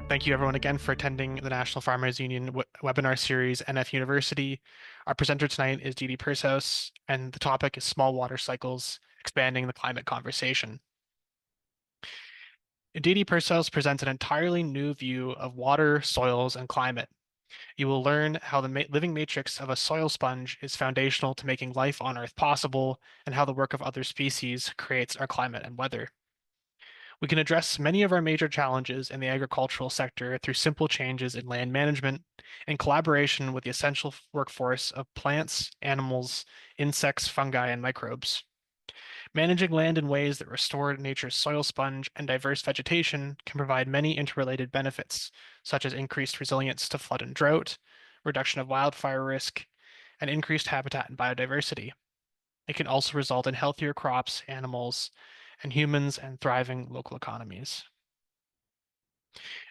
Thank you everyone again for attending the National Farmers Union webinar series, NF University. Our presenter tonight is Didi Pershouse, and the topic is small water cycles, expanding the climate conversation. Didi Pershouse presents an entirely new view of water, soils, and climate. You will learn how the living matrix of a soil sponge is foundational to making life on Earth possible, and how the work of other species creates our climate and weather. We can address many of our major challenges in the agricultural sector through simple changes in land management in collaboration with the essential workforce of plants, animals, insects, fungi, and microbes. Managing land in ways that restore nature's soil sponge and diverse vegetation can provide many interrelated benefits, such as increased resilience to flood and drought, reduction of wildfire risk, and increased habitat and biodiversity. It can also result in healthier crops, animals, and humans and thriving local economies.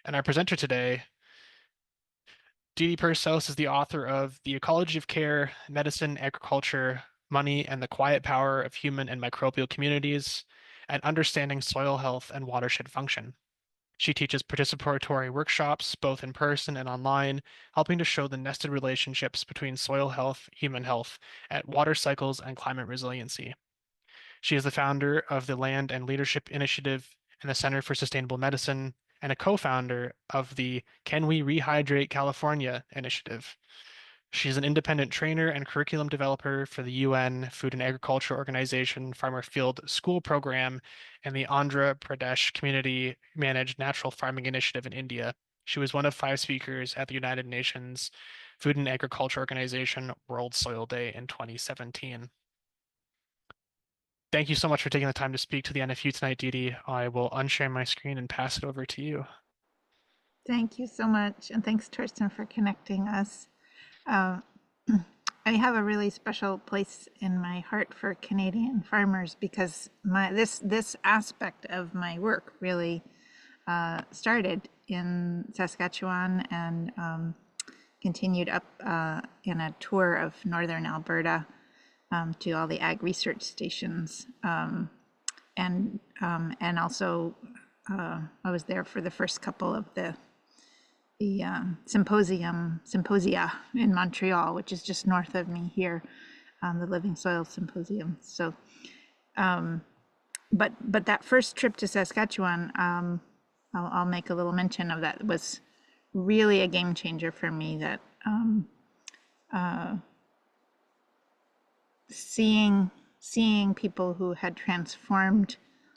And our presenter today, Didi Pershouse, is the author of The Ecology of Care, Medicine, Agriculture, Money, and the Quiet Power of Human and Microbial Communities, and Understanding Soil Health and Watershed Function. She teaches participatory workshops, both in person and online, helping to show the nested relationships between soil health, human health, and water cycles and climate resiliency. She is the founder of the Land and Leadership Initiative and the Center for Sustainable Medicine, and a co-founder of the Can We Rehydrate California initiative. She's an independent trainer and curriculum developer for the UN Food and Agriculture Organization Farmer Field School Program and the Andhra Pradesh Community Managed Natural Farming Initiative in India. She was one of 5 speakers at the United Nations Food and Agriculture Organization World Soil Day in 2017. Thank you so much for taking the time to speak to the NFU tonight, Didi. I will unshare my screen and pass it over to you. Thank you so much, and thanks, Torsten, for connecting us. Uh, I have a really special place in my heart for Canadian farmers because this aspect of my work really started in Saskatchewan and continued up in a tour of northern Alberta to all the ag research stations, and also I was there for the first couple of the symposia in Montreal, which is just north of me here, the Living Soil Symposium. So, but that first trip to Saskatchewan, I'll make a little mention of that. It was really a game changer for me. That seeing people who had transformed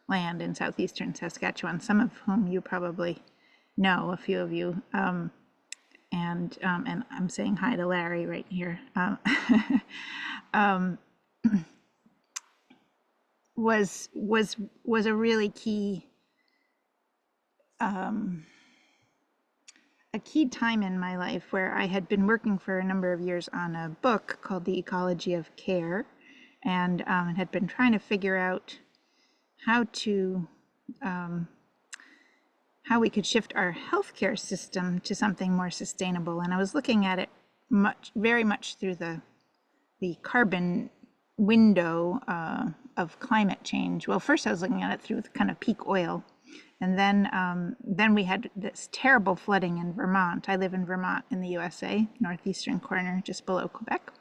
land in southeastern Saskatchewan, some of whom you probably know, a few of you, and I'm saying hi to Larry right here, was a really key a key time in my life where I had been working for a number of years on a book called The Ecology of Care, and had been trying to figure out how we could shift our healthcare system to something more sustainable. And I was looking at it very much through the carbon window of climate change. Well, first I was looking at it through the kind of peak oil. And then we had this terrible flooding in Vermont. I live in Vermont in the USA, northeastern corner, just below Quebec.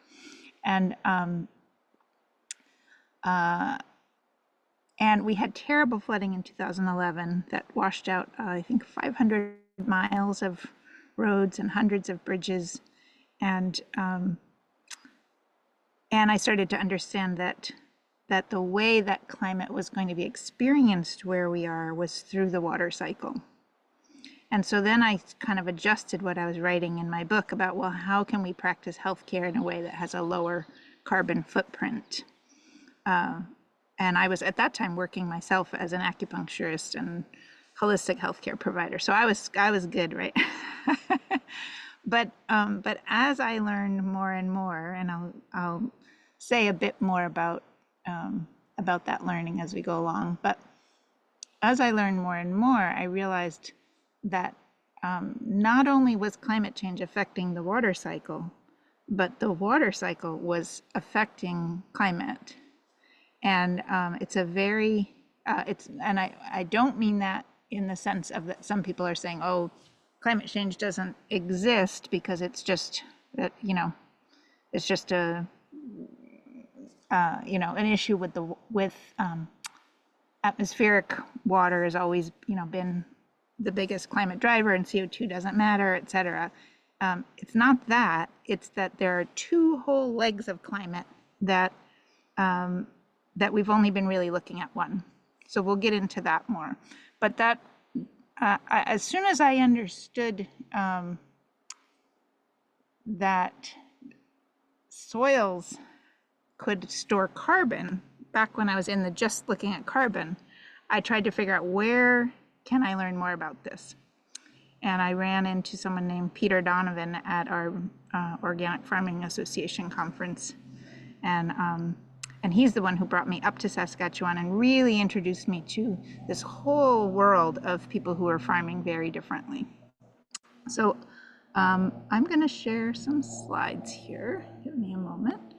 And we had terrible flooding in 2011 that washed out, I think, 500 miles of roads and hundreds of bridges. And I started to understand that the way that climate was going to be experienced where we are was through the water cycle. And so then I kind of adjusted what I was writing in my book about, well, how can we practice healthcare in a way that has a lower carbon footprint? And I was at that time working myself as an acupuncturist and holistic healthcare provider. So I was good, right? But as I learned more and more, and I'll say a bit more about that learning as we go along. But as I learned more and more, I realized that not only was climate change affecting the water cycle, but the water cycle was affecting climate. And it's a very, and I don't mean that in the sense of that some people are saying, oh, climate change doesn't exist because it's just that, it's just a an issue with atmospheric water has always been the biggest climate driver, and CO2 doesn't matter, et cetera. It's not that. It's that there are two whole legs of climate that that we've only been really looking at one. So we'll get into that more. But that, as soon as I understood that soils could store carbon, back when I was just looking at carbon, I tried to figure out where can I learn more about this. And I ran into someone named Peter Donovan at our Organic Farming Association conference. And he's the one who brought me up to Saskatchewan and really introduced me to this whole world of people who are farming very differently. So I'm going to share some slides here. Give me a moment.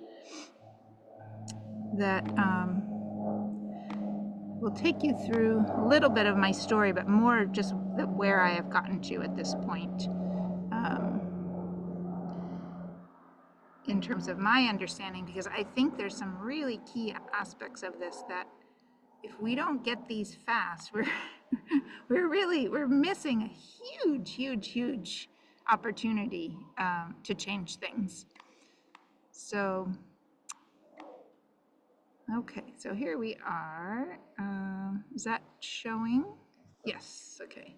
That will take you through a little bit of my story, but more just where I have gotten to at this point. In terms of my understanding, because I think there's some really key aspects of this that if we don't get these fast, we're missing a huge opportunity to change things. So, okay, so here we are. Is that showing? Yes, okay.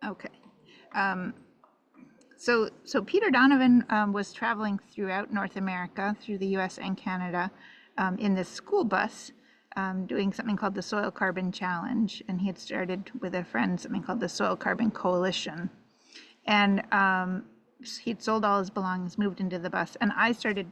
Okay. So Peter Donovan was traveling throughout North America, through the US and Canada, in this school bus, doing something called the Soil Carbon Challenge. And he had started with a friend something called the Soil Carbon Coalition. And he'd sold all his belongings, moved into the bus, and I started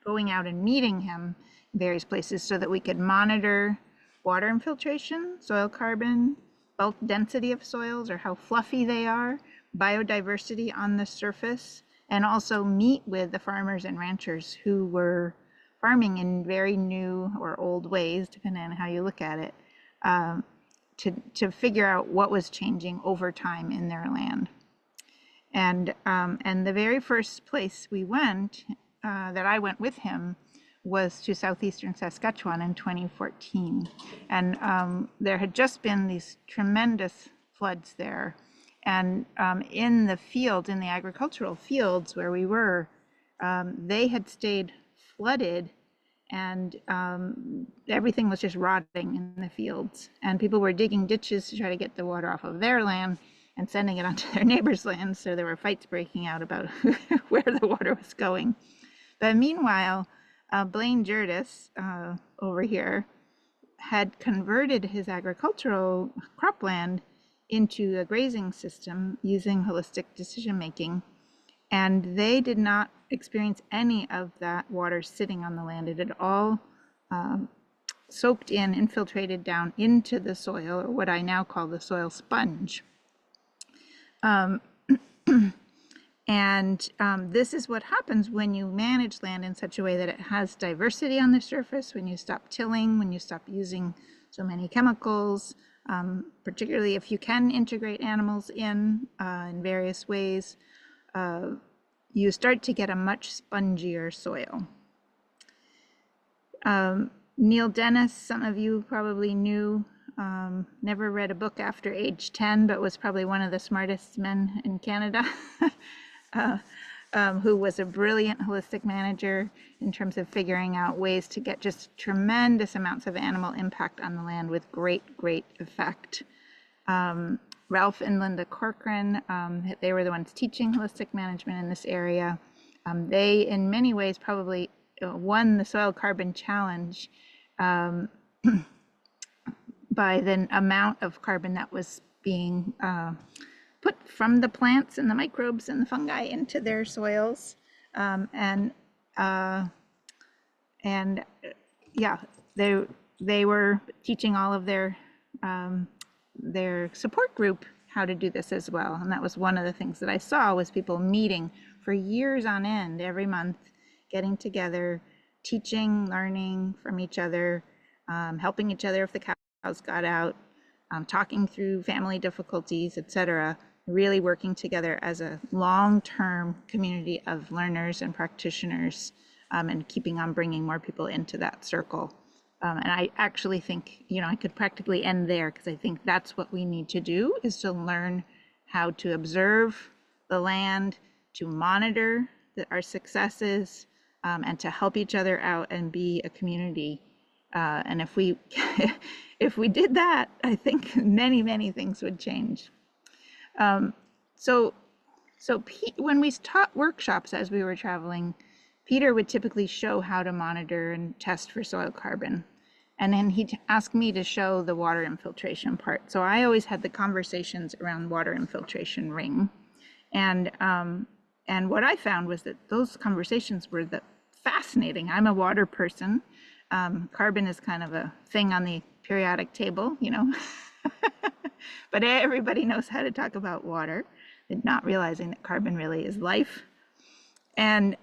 going out and meeting him in various places so that we could monitor water infiltration, soil carbon, bulk density of soils or how fluffy they are, biodiversity on the surface, and also meet with the farmers and ranchers who were farming in very new or old ways, depending on how you look at it, to figure out what was changing over time in their land. And the very first place we went, that I went with him, was to southeastern Saskatchewan in 2014. And there had just been these tremendous floods there. And in the fields, in the agricultural fields where we were, they had stayed flooded, and everything was just rotting in the fields. And people were digging ditches to try to get the water off of their land and sending it onto their neighbors' land. So there were fights breaking out about where the water was going. But meanwhile, Blaine Jerdis over here had converted his agricultural cropland into a grazing system using holistic decision making, and they did not experience any of that water sitting on the land. It had all soaked in, infiltrated down into the soil, or what I now call the soil sponge. And this is what happens when you manage land in such a way that it has diversity on the surface, when you stop tilling, when you stop using so many chemicals, particularly if you can integrate animals in various ways, you start to get a much spongier soil. Neil Dennis, some of you probably knew, never read a book after age 10, but was probably one of the smartest men in Canada. Who was a brilliant holistic manager in terms of figuring out ways to get just tremendous amounts of animal impact on the land with great effect. Ralph and Linda Corcoran, they were the ones teaching holistic management in this area. They, in many ways, probably won the Soil Carbon Challenge by the amount of carbon that was being put from the plants and the microbes and the fungi into their soils. Yeah, they were teaching all of their support group how to do this as well. And that was one of the things that I saw, was people meeting for years on end every month, getting together, teaching, learning from each other, helping each other if the cows got out, talking through family difficulties, etc., really working together as a long-term community of learners and practitioners, and keeping on bringing more people into that circle. And I actually think, I could practically end there, because I think that's what we need to do, is to learn how to observe the land, to monitor our successes, and to help each other out and be a community. And if we if we did that, I think many things would change. So when we taught workshops as we were traveling, Peter would typically show how to monitor and test for soil carbon. And then he'd ask me to show the water infiltration part. So I always had the conversations around water infiltration ring. And what I found was that those conversations were fascinating. I'm a water person. Carbon is kind of a thing on the periodic table, but everybody knows how to talk about water, and not realizing that carbon really is life. And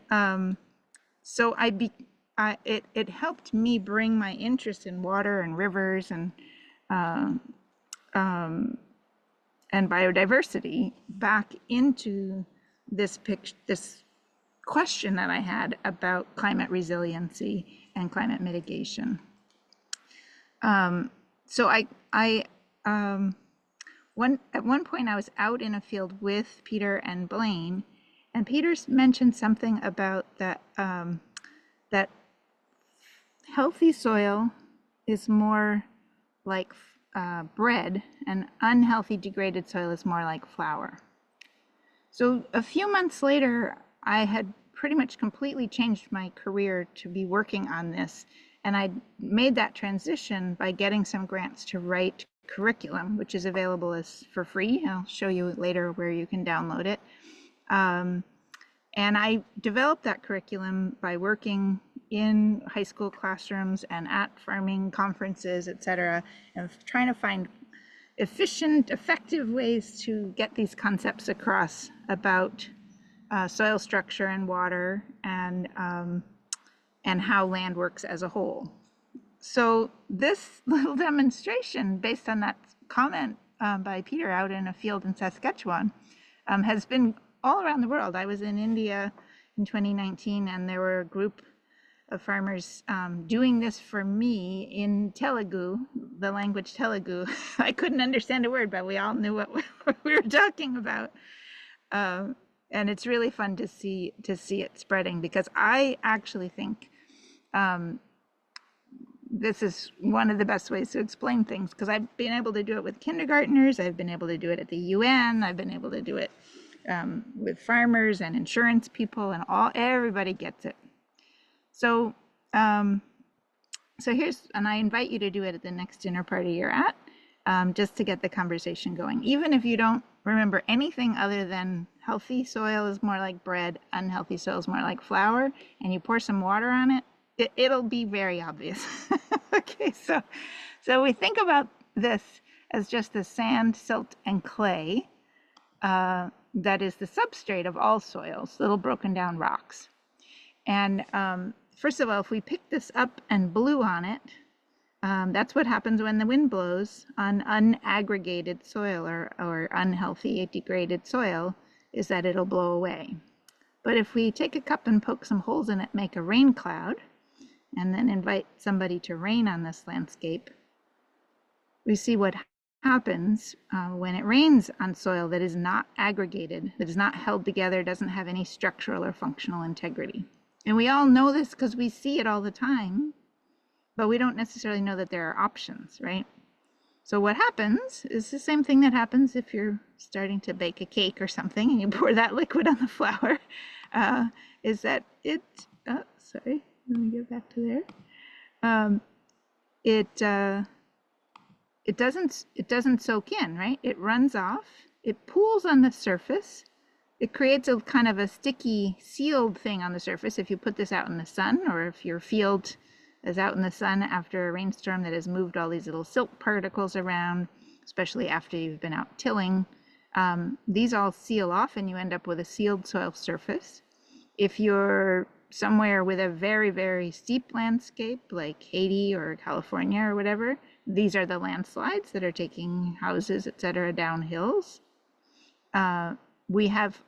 so it helped me bring my interest in water and rivers and biodiversity back into this question that I had about climate resiliency and climate mitigation. So at one point I was out in a field with Peter and Blaine, and Peter mentioned something about that that healthy soil is more like bread, and unhealthy degraded soil is more like flour. So a few months later, I had pretty much completely changed my career to be working on this. And I made that transition by getting some grants to write curriculum, which is available for free. I'll show you later where you can download it. And I developed that curriculum by working in high school classrooms and at farming conferences, et cetera, and trying to find efficient, effective ways to get these concepts across about soil structure and water, and how land works as a whole. So this little demonstration, based on that comment by Peter out in a field in Saskatchewan, has been all around the world. I was in India in 2019, and there were a group of farmers doing this for me in Telugu, the language Telugu. I couldn't understand a word, but we all knew what we were talking about. And it's really fun to see it spreading, because I actually think this is one of the best ways to explain things, because I've been able to do it with kindergartners, I've been able to do it at the UN, I've been able to do it with farmers and insurance people, and everybody gets it. So here's, and I invite you to do it at the next dinner party you're at, just to get the conversation going. Even if you don't remember anything other than healthy soil is more like bread, unhealthy soil is more like flour, and you pour some water on it, it'll be very obvious. Okay, so we think about this as just the sand, silt, and clay that is the substrate of all soils, little broken down rocks. And first of all, if we pick this up and blew on it, that's what happens when the wind blows on unaggregated soil or unhealthy degraded soil, is that it'll blow away. But if we take a cup and poke some holes in it, make a rain cloud, and then invite somebody to rain on this landscape, we see what happens when it rains on soil that is not aggregated, that is not held together, doesn't have any structural or functional integrity. And we all know this because we see it all the time, but we don't necessarily know that there are options, right? So what happens is the same thing that happens if you're starting to bake a cake or something and you pour that liquid on the flour, is that sorry, let me get back to there. It doesn't soak in, right? It runs off, it pools on the surface, it creates a kind of a sticky sealed thing on the surface if you put this out in the sun, or if your field is out in the sun after a rainstorm that has moved all these little silt particles around, especially after you've been out tilling. These all seal off and you end up with a sealed soil surface. If your somewhere with a very, very steep landscape like Haiti or California or whatever, these are the landslides that are taking houses, etc., down hills. We have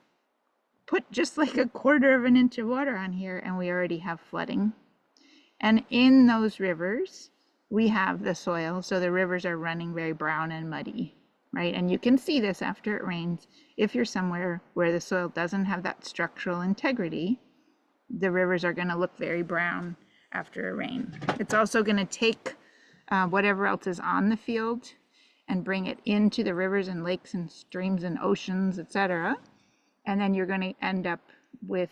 put just like a quarter of an inch of water on here, and we already have flooding. And in those rivers, we have the soil, so the rivers are running very brown and muddy, right? And you can see this after it rains. If you're somewhere where the soil doesn't have that structural integrity, the rivers are going to look very brown after a rain. It's also going to take whatever else is on the field and bring it into the rivers and lakes and streams and oceans, etc. And then you're going to end up with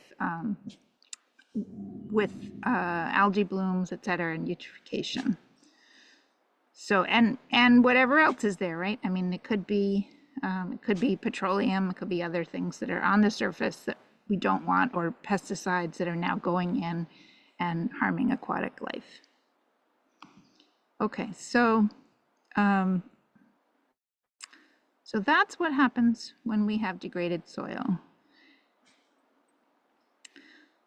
algae blooms, etc., and eutrophication. So and whatever else is there, right? I mean, it could be petroleum, it could be other things that are on the surface that we don't want, or pesticides that are now going in and harming aquatic life. Okay, so that's what happens when we have degraded soil.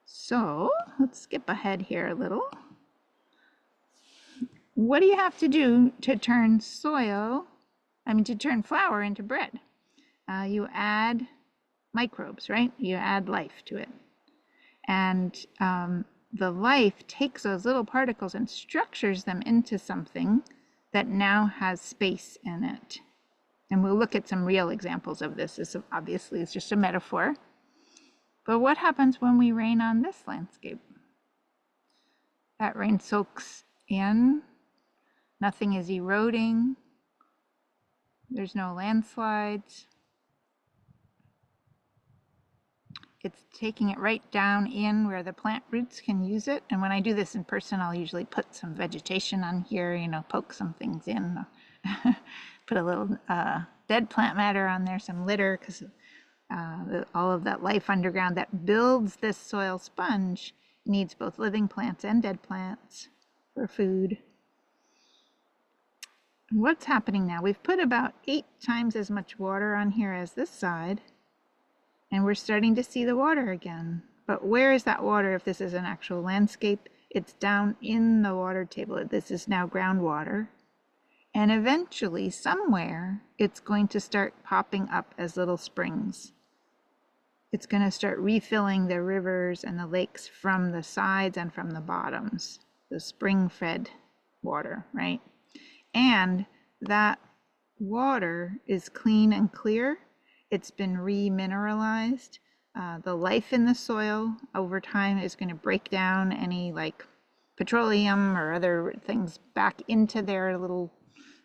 So let's skip ahead here a little. What do you have to do to turn to turn flour into bread? You add microbes, right? You add life to it. And the life takes those little particles and structures them into something that now has space in it. And we'll look at some real examples of this. This obviously is just a metaphor. But what happens when we rain on this landscape? That rain soaks in. Nothing is eroding. There's no landslides. It's taking it right down in where the plant roots can use it. And when I do this in person, I'll usually put some vegetation on here, poke some things in, put a little dead plant matter on there, some litter, because all of that life underground that builds this soil sponge needs both living plants and dead plants for food. What's happening now? We've put about 8 times as much water on here as this side, and we're starting to see the water again. But where is that water if this is an actual landscape? It's down in the water table. This is now groundwater. And eventually, somewhere, it's going to start popping up as little springs. It's going to start refilling the rivers and the lakes from the sides and from the bottoms, the spring-fed water, right? And that water is clean and clear. It's been remineralized. The life in the soil over time is going to break down any like petroleum or other things back into their little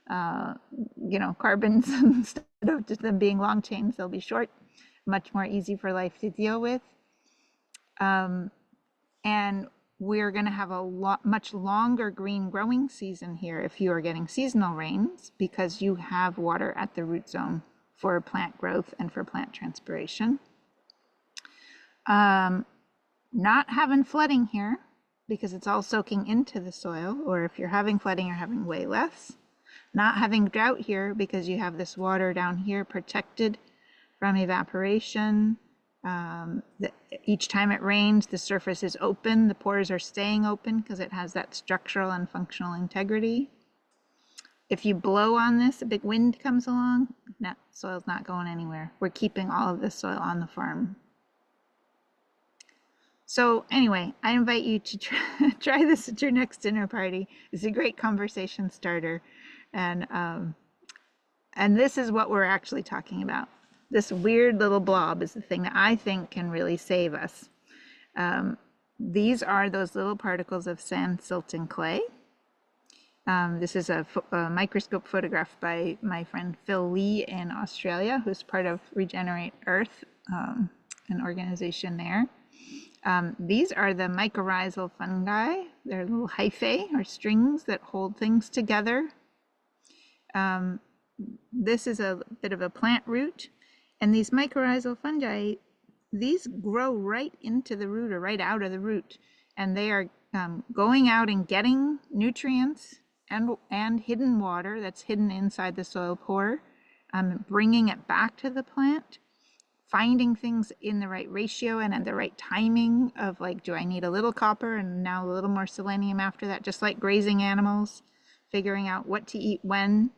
carbons. Instead of just them being long chains, they'll be short, much more easy for life to deal with. And we're going to have a much longer green growing season here if you are getting seasonal rains, because you have water at the root zone for plant growth and for plant transpiration. Not having flooding here because it's all soaking into the soil, or if you're having flooding, you're having way less. Not having drought here because you have this water down here protected from evaporation. Each time it rains, the surface is open. The pores are staying open because it has that structural and functional integrity. If you blow on this, a big wind comes along, no, soil's not going anywhere. We're keeping all of this soil on the farm. So anyway, I invite you to try this at your next dinner party. It's a great conversation starter. And this is what we're actually talking about. This weird little blob is the thing that I think can really save us. These are those little particles of sand, silt, and clay. This is a microscope photograph by my friend Phil Lee in Australia, who's part of Regenerate Earth, an organization there. These are the mycorrhizal fungi. They're little hyphae or strings that hold things together. This is a bit of a plant root. And these mycorrhizal fungi, these grow right into the root or right out of the root. And they are going out and getting nutrients and hidden water that's hidden inside the soil pore, bringing it back to the plant finding things in the right ratio and at the right timing of like, do I need a little copper and now a little more selenium after that, just like grazing animals, figuring out what to eat when,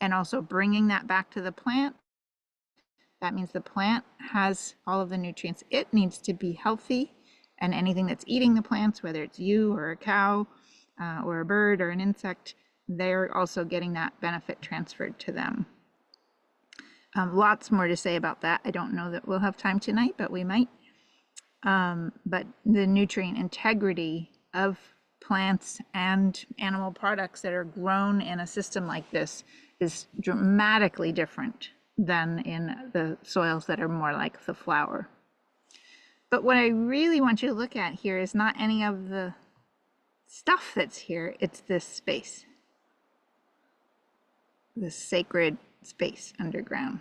and also bringing that back to the plant. That means the plant has all of the nutrients it needs to be healthy, and anything that's eating the plants, whether it's you or a cow or a bird or an insect, they're also getting that benefit transferred to them. Lots more to say about that. I don't know that we'll have time tonight, but we might. But the nutrient integrity of plants and animal products that are grown in a system like this is dramatically different than in the soils that are more like the flower. But what I really want you to look at here is not any of the stuff that's here, it's this space, this sacred space underground.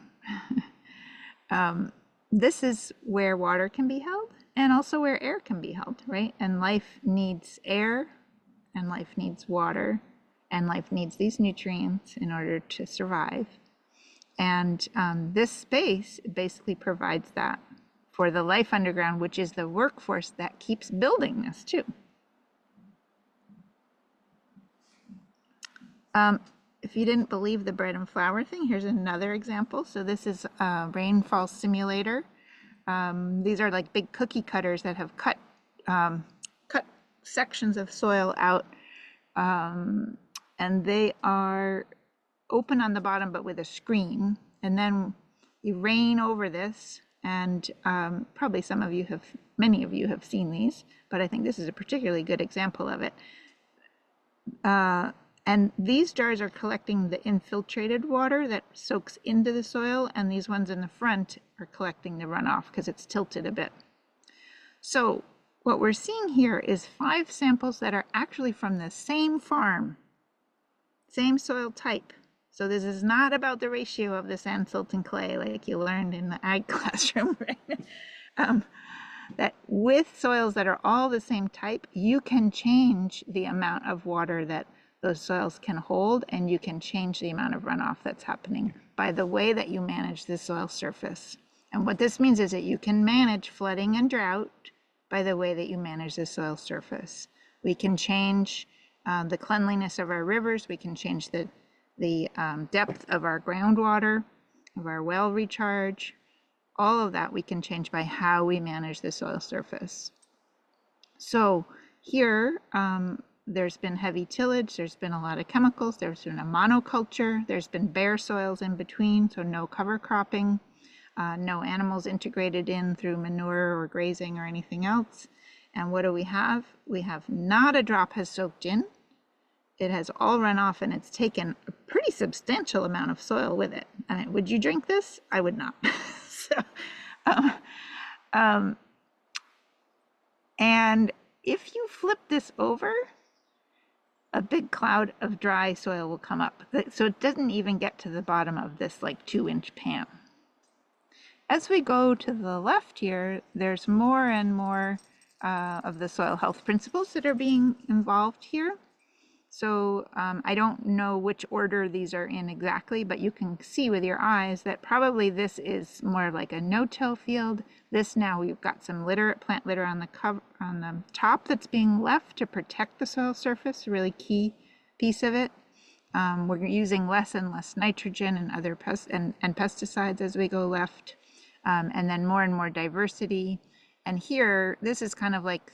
This is where water can be held and also where air can be held, right? And life needs air, and life needs water, and life needs these nutrients in order to survive. And this space basically provides that for the life underground, which is the workforce that keeps building this too. If you didn't believe the bread and flour thing, here's another example. So this is a rainfall simulator. These are like big cookie cutters that have cut sections of soil out, and they are open on the bottom but with a screen. And then you rain over this, and probably many of you have seen these, but I think this is a particularly good example of it. And these jars are collecting the infiltrated water that soaks into the soil, and these ones in the front are collecting the runoff because it's tilted a bit. So what we're seeing here is 5 samples that are actually from the same farm, same soil type. So this is not about the ratio of the sand, silt, and clay like you learned in the ag classroom, right? That with soils that are all the same type, you can change the amount of water that those soils can hold, and you can change the amount of runoff that's happening by the way that you manage the soil surface. And what this means is that you can manage flooding and drought by the way that you manage the soil surface. We can change the cleanliness of our rivers. We can change the depth of our groundwater, of our well recharge. All of that we can change by how we manage the soil surface. So here, there's been heavy tillage, there's been a lot of chemicals, there's been a monoculture, there's been bare soils in between, so no cover cropping, no animals integrated in through manure or grazing or anything else. And what do we have? We have not a drop has soaked in. It has all run off, and it's taken a pretty substantial amount of soil with it. I mean, would you drink this? I would not. And if you flip this over, a big cloud of dry soil will come up. So it doesn't even get to the bottom of this like 2-inch pan. As we go to the left here, there's more and more of the soil health principles that are being involved here. So I don't know which order these are in exactly, but you can see with your eyes that probably this is more like a no-till field. This now we've got some litter, plant litter on the top that's being left to protect the soil surface, a really key piece of it. We're using less and less nitrogen and other pesticides as we go left, and then more diversity. And here, this is kind of like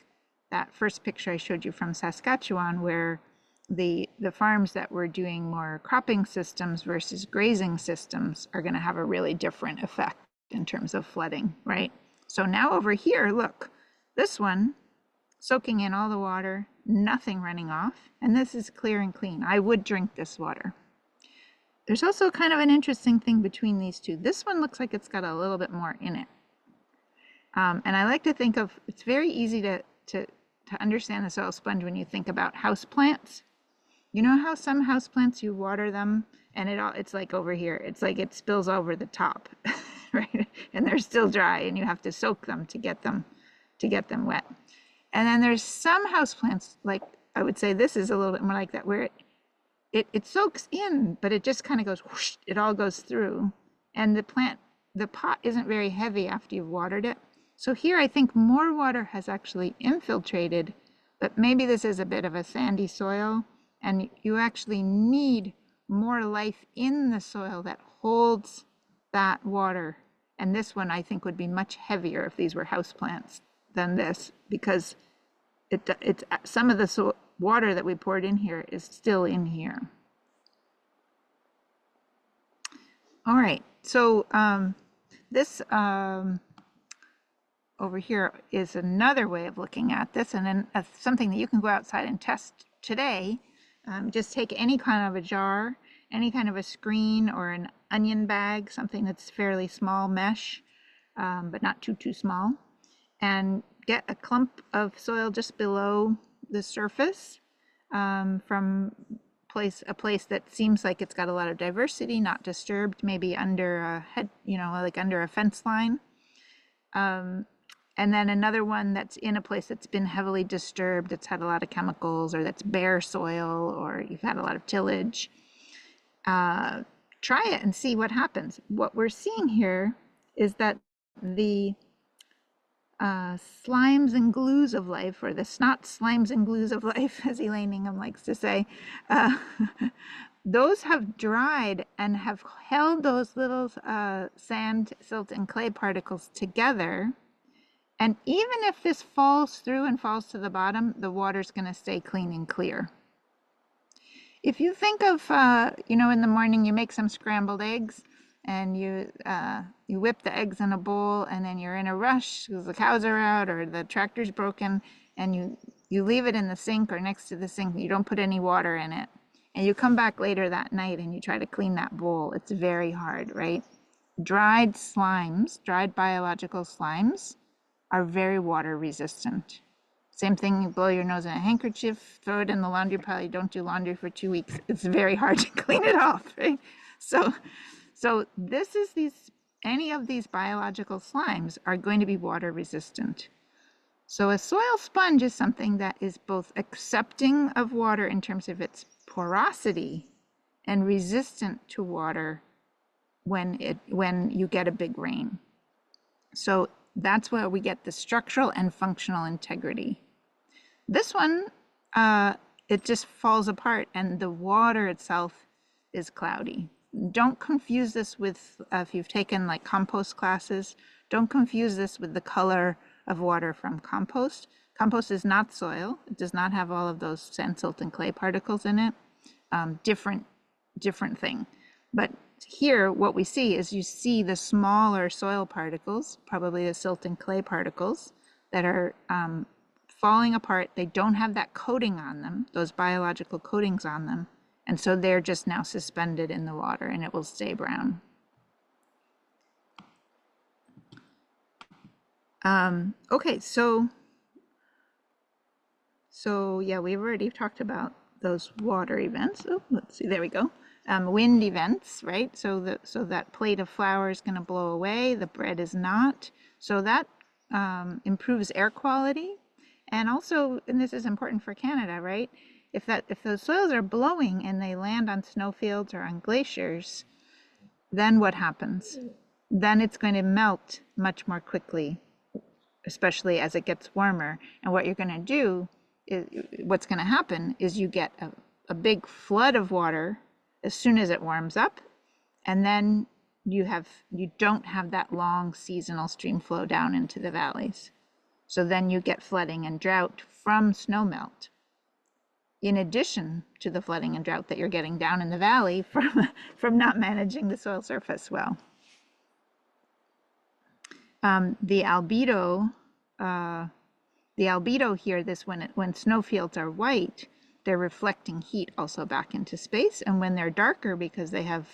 that first picture I showed you from Saskatchewan, where the farms that were doing more cropping systems versus grazing systems are going to have a really different effect in terms of flooding, right? So now over here, look, this one soaking in all the water, nothing running off, and this is clear and clean. I would drink this water. There's also kind of an interesting thing between these two. This one looks like it's got a little bit more in it. And I like to think of, it's very easy to understand the soil sponge when you think about house plants. You know how some houseplants, you water them and it's like over here, it's like it spills over the top, right? And they're still dry and you have to soak them to get them wet. And then there's some houseplants, like I would say this is a little bit more like that, where it soaks in, but it just kind of goes whoosh, it all goes through, and the plant the pot isn't very heavy after you've watered it. So here I think more water has actually infiltrated, but maybe this is a bit of a sandy soil, and you actually need more life in the soil that holds that water. And this one I think would be much heavier if these were houseplants than this, because it's some of the water that we poured in here is still in here. All right, so this over here is another way of looking at this, and then something that you can go outside and test today. Just take any kind of a jar, any kind of a screen or an onion bag, something that's fairly small mesh, but not too small, and get a clump of soil just below the surface from a place that seems like it's got a lot of diversity, not disturbed, maybe under a head, like under a fence line. And then another one that's in a place that's been heavily disturbed, it's had a lot of chemicals, or that's bare soil, or you've had a lot of tillage. Try it and see what happens. What we're seeing here is that the slimes and glues of life, or the snot slimes and glues of life, as Elaine Ingham likes to say, those have dried and have held those little sand, silt, and clay particles together. And even if this falls through and falls to the bottom, the water's going to stay clean and clear. If you think of, in the morning you make some scrambled eggs, and you whip the eggs in a bowl, and then you're in a rush because the cows are out or the tractor's broken, and you leave it in the sink or next to the sink. You don't put any water in it, and you come back later that night and you try to clean that bowl. It's very hard, right? Dried slimes, dried biological slimes, are very water resistant. Same thing, you blow your nose in a handkerchief, throw it in the laundry pile, you don't do laundry for 2 weeks. It's very hard to clean it off, right? So any of these biological slimes are going to be water resistant. So a soil sponge is something that is both accepting of water in terms of its porosity and resistant to water when you get a big rain. So that's where we get the structural and functional integrity. This one, it just falls apart and the water itself is cloudy. Don't confuse this with, if you've taken like compost classes, don't confuse this with the color of water from compost. Compost is not soil. It does not have all of those sand, silt, and clay particles in it. Different thing. But here, what we see is you see the smaller soil particles, probably the silt and clay particles, that are falling apart. They don't have that coating on them, those biological coatings on them. And so they're just now suspended in the water and it will stay brown. Okay, so yeah, we've already talked about those water events. Oh, let's see, there we go. Wind events, right? So that plate of flour is going to blow away, the bread is not. So that improves air quality. And also, and this is important for Canada, right? If those soils are blowing and they land on snowfields or on glaciers, then what happens? Then it's going to melt much more quickly, especially as it gets warmer. And what you're going to do is, what's going to happen is you get a big flood of water as soon as it warms up, and then you don't have that long seasonal stream flow down into the valleys. So then you get flooding and drought from snowmelt, in addition to the flooding and drought that you're getting down in the valley from not managing the soil surface well. The albedo here, when snowfields are white, they're reflecting heat also back into space. And when they're darker, because they have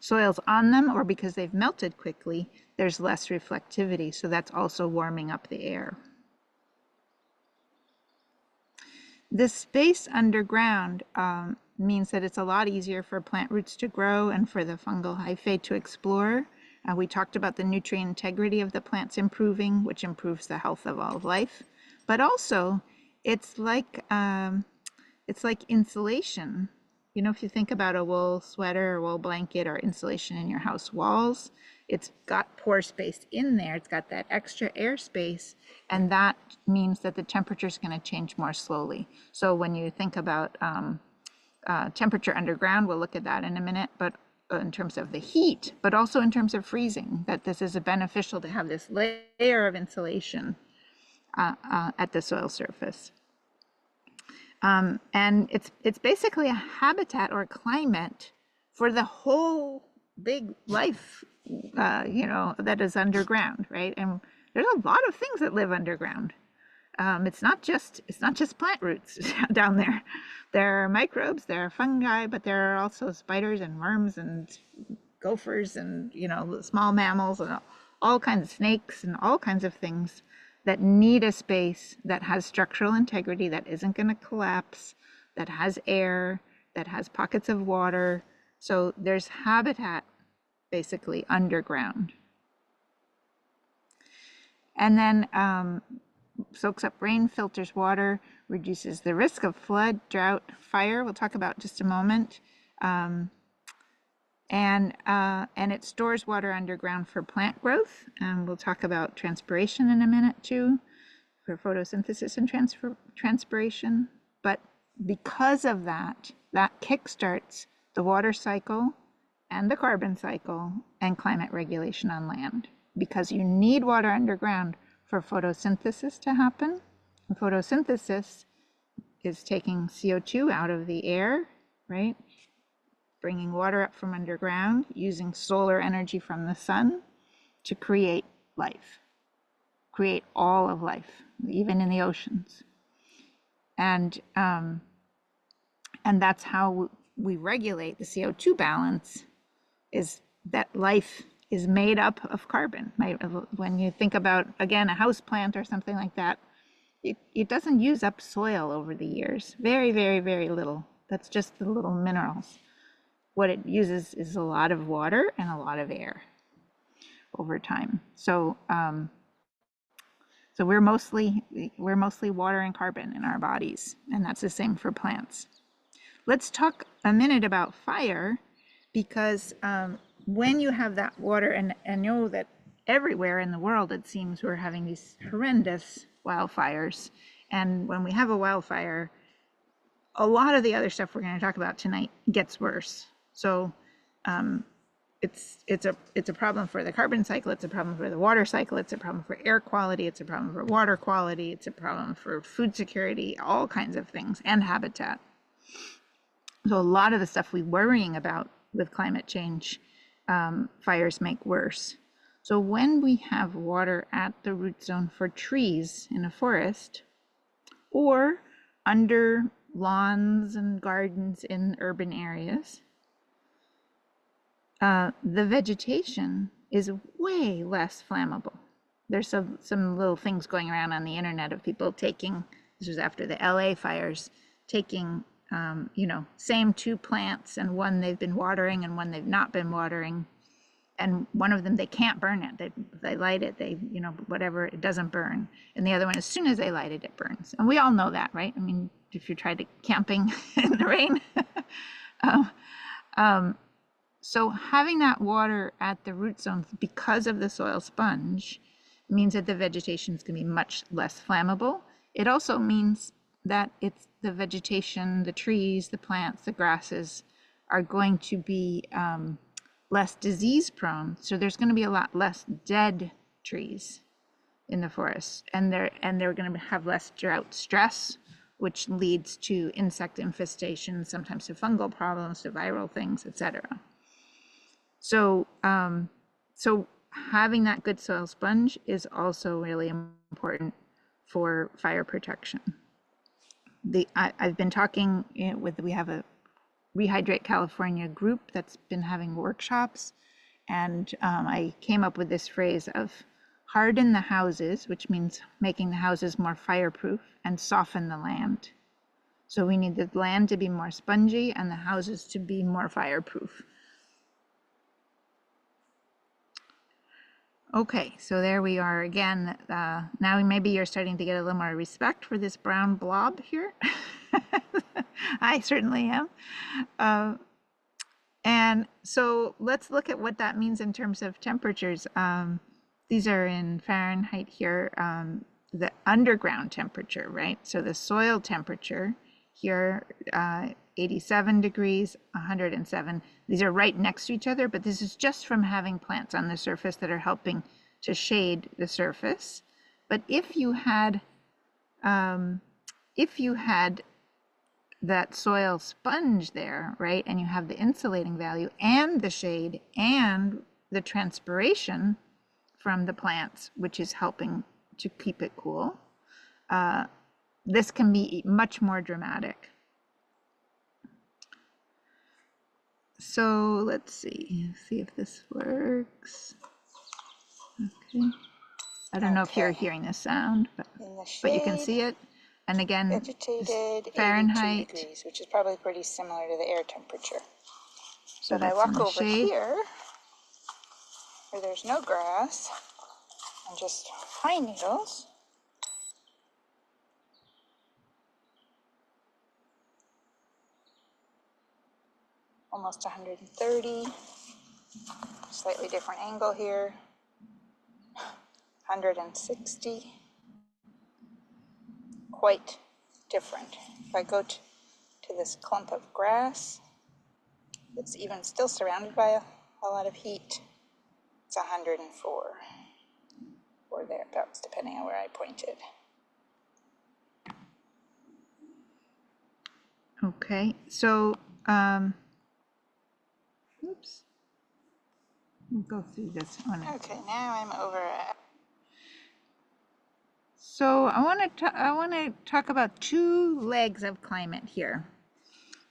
soils on them or because they've melted quickly, there's less reflectivity. So that's also warming up the air. This space underground means that it's a lot easier for plant roots to grow and for the fungal hyphae to explore. We talked about the nutrient integrity of the plants improving, which improves the health of all of life. But also, it's like insulation. You know, if you think about a wool sweater or wool blanket or insulation in your house walls, it's got pore space in there. It's got that extra airspace, and that means that the temperature is going to change more slowly. So when you think about temperature underground, we'll look at that in a minute, but in terms of the heat, but also in terms of freezing, that this is beneficial to have this layer of insulation at the soil surface. And it's basically a habitat or climate for the whole big life, that is underground, right? And there's a lot of things that live underground. It's not just plant roots down there. There are microbes, there are fungi, but there are also spiders and worms and gophers and small mammals and all kinds of snakes and all kinds of things that need a space that has structural integrity, that isn't going to collapse, that has air, that has pockets of water. So there's habitat basically underground. And then soaks up rain, filters water, reduces the risk of flood, drought, fire. We'll talk about just a moment. And it stores water underground for plant growth. And we'll talk about transpiration in a minute too, for photosynthesis and transpiration. But because of that kickstarts the water cycle and the carbon cycle and climate regulation on land, because you need water underground for photosynthesis to happen. And photosynthesis is taking CO2 out of the air, right? Bringing water up from underground, using solar energy from the sun to create life, create all of life, even in the oceans. And that's how we regulate the CO2 balance, is that life is made up of carbon. When you think about, again, a house plant or something like that, it doesn't use up soil over the years. Very, very, very little. That's just the little minerals. What it uses is a lot of water and a lot of air over time. So we're mostly water and carbon in our bodies, and that's the same for plants. Let's talk a minute about fire, because when you have that water, and know that everywhere in the world it seems we're having these horrendous wildfires, and when we have a wildfire, a lot of the other stuff we're going to talk about tonight gets worse. So it's a problem for the carbon cycle, it's a problem for the water cycle, it's a problem for air quality, it's a problem for water quality, it's a problem for food security, all kinds of things, and habitat. So a lot of the stuff we're worrying about with climate change, fires make worse. So when we have water at the root zone for trees in a forest, or under lawns and gardens in urban areas, the vegetation is way less flammable. There's some little things going around on the internet of people taking, this was after the LA fires, taking same two plants, and one they've been watering and one they've not been watering, and one of them they can't burn it. They light it, whatever, it doesn't burn, and the other one, as soon as they light it, it burns. And we all know that, right? I mean, if you tried camping in the rain. So having that water at the root zone, because of the soil sponge, means that the vegetation is going to be much less flammable. It also means that it's the vegetation, the trees, the plants, the grasses are going to be less disease prone. So there's going to be a lot less dead trees in the forest, and they're going to have less drought stress, which leads to insect infestation, sometimes to fungal problems, to viral things, etc. So having that good soil sponge is also really important for fire protection. I've been talking we have a Rehydrate California group that's been having workshops, and I came up with this phrase of harden the houses, which means making the houses more fireproof, and soften the land. So we need the land to be more spongy and the houses to be more fireproof. Okay, so there we are again. Now maybe you're starting to get a little more respect for this brown blob here. I certainly am. And so let's look at what that means in terms of temperatures. These are in Fahrenheit here, the underground temperature, right? So the soil temperature here, 87 degrees, 107. These are right next to each other, but this is just from having plants on the surface that are helping to shade the surface. But if you had that soil sponge there, right, and you have the insulating value and the shade and the transpiration from the plants, which is helping to keep it cool, this can be much more dramatic. So let's see if this works. Okay. I don't know if you're hearing the sound, but you can see it. And again, vegetated Fahrenheit 82 degrees, which is probably pretty similar to the air temperature. So if I walk over here, where there's no grass and just pine needles, almost 130, slightly different angle here, 160, quite different. If I go to this clump of grass, it's even still surrounded by a lot of heat, it's 104, or thereabouts, depending on where I pointed. Okay, so oops, we'll go through this one. Okay, now I'm over at. So I want to talk about two legs of climate here.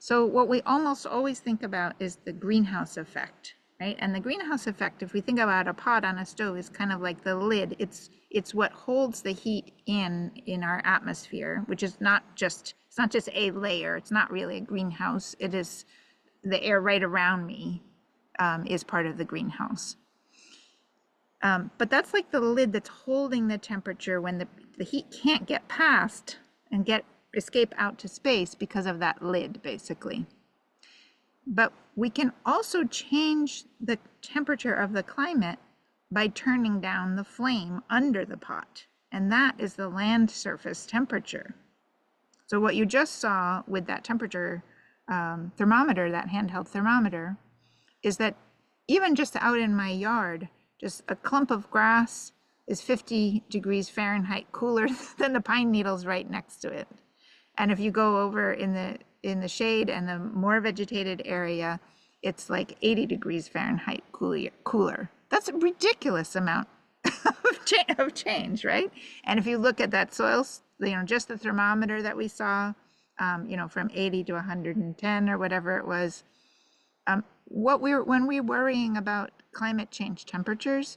So what we almost always think about is the greenhouse effect, right? And the greenhouse effect, if we think about a pot on a stove, is kind of like the lid. It's what holds the heat in our atmosphere, which is it's not just a layer. It's not really a greenhouse. It is the air right around me is part of the greenhouse. But that's like the lid that's holding the temperature when the heat can't get past and escape out to space because of that lid, basically. But we can also change the temperature of the climate by turning down the flame under the pot, and that is the land surface temperature. So what you just saw with that temperature thermometer, that handheld thermometer, is that even just out in my yard, just a clump of grass is 50 degrees Fahrenheit cooler than the pine needles right next to it. And if you go over in the shade and the more vegetated area, it's like 80 degrees Fahrenheit cooler. That's a ridiculous amount of change, right? And if you look at that soil, just the thermometer that we saw, from 80 to 110 or whatever it was, when we're worrying about climate change temperatures,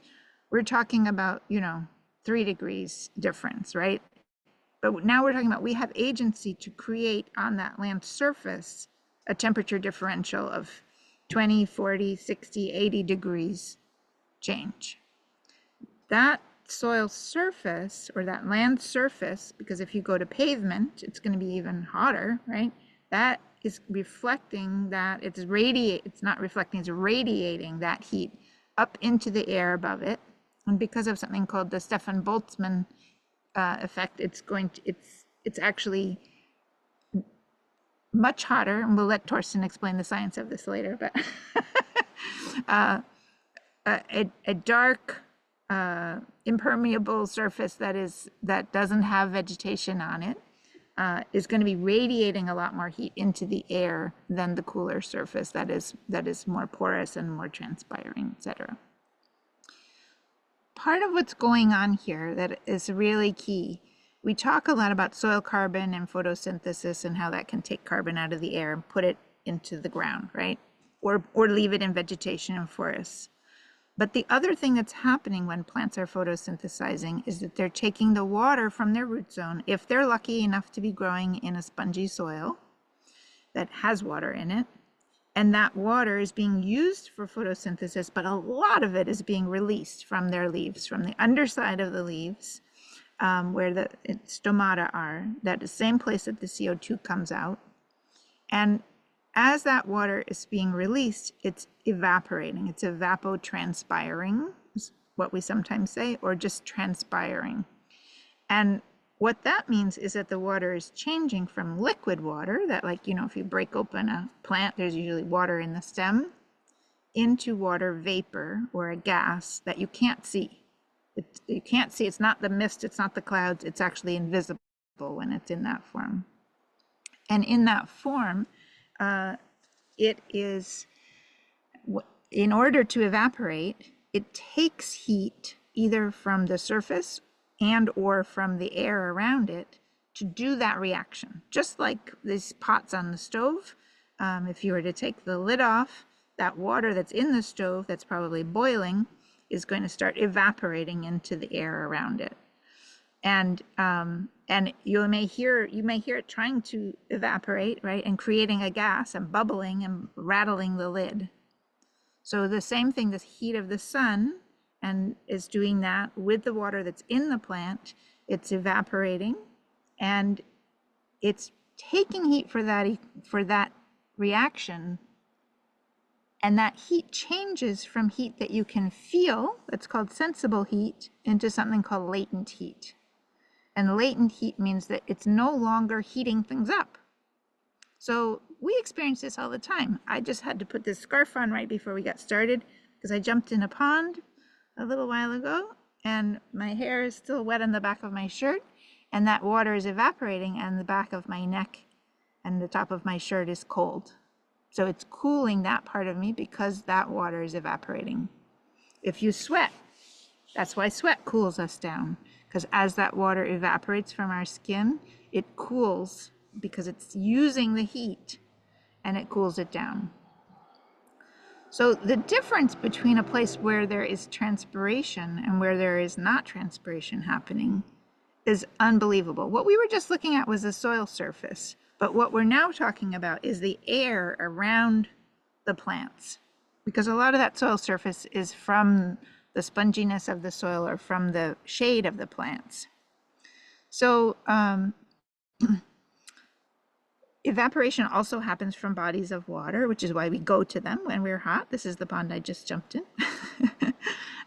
we're talking about 3 degrees difference, right? But now we're talking about we have agency to create on that land surface a temperature differential of 20, 40, 60, 80 degrees change. That soil surface or that land surface, because if you go to pavement, it's going to be even hotter, right? That is reflecting that, it's not reflecting, it's radiating that heat up into the air above it. And because of something called the Stefan Boltzmann effect, it's actually much hotter, and we'll let Torsten explain the science of this later, but a dark impermeable surface that doesn't have vegetation on it is going to be radiating a lot more heat into the air than the cooler surface that is more porous and more transpiring, etc. Part of what's going on here that is really key, we talk a lot about soil carbon and photosynthesis and how that can take carbon out of the air and put it into the ground, right? Or leave it in vegetation and forests. But the other thing that's happening when plants are photosynthesizing is that they're taking the water from their root zone, if they're lucky enough to be growing in a spongy soil that has water in it, and that water is being used for photosynthesis, but a lot of it is being released from their leaves, from the underside of the leaves, where the stomata are, that the same place that the CO2 comes out. And as that water is being released, it's evaporating. It's evapotranspiring, is what we sometimes say, or just transpiring. And what that means is that the water is changing from liquid water, that, like, you know, if you break open a plant, there's usually water in the stem, into water vapor or a gas that you can't see. You can't see, it's not the mist, it's not the clouds, it's actually invisible when it's in that form. And in that form, it is, in order to evaporate, it takes heat either from the surface and or from the air around it to do that reaction. Just like these pots on the stove, if you were to take the lid off, that water that's in the stove that's probably boiling is going to start evaporating into the air around it. And you may hear it trying to evaporate, right, and creating a gas and bubbling and rattling the lid. So the same thing, this heat of the sun, and is doing that with the water that's in the plant. It's evaporating, and it's taking heat for that reaction. And that heat changes from heat that you can feel, that's called sensible heat, into something called latent heat. And latent heat means that it's no longer heating things up. So we experience this all the time. I just had to put this scarf on right before we got started because I jumped in a pond a little while ago and my hair is still wet on the back of my shirt, and that water is evaporating and the back of my neck and the top of my shirt is cold. So it's cooling that part of me because that water is evaporating. If you sweat, that's why sweat cools us down, because as that water evaporates from our skin, it cools because it's using the heat and it cools it down. So the difference between a place where there is transpiration and where there is not transpiration happening is unbelievable. What we were just looking at was the soil surface, but what we're now talking about is the air around the plants, because a lot of that soil surface is from the sponginess of the soil or from the shade of the plants. So evaporation also happens from bodies of water, which is why we go to them when we're hot. This is the pond I just jumped in.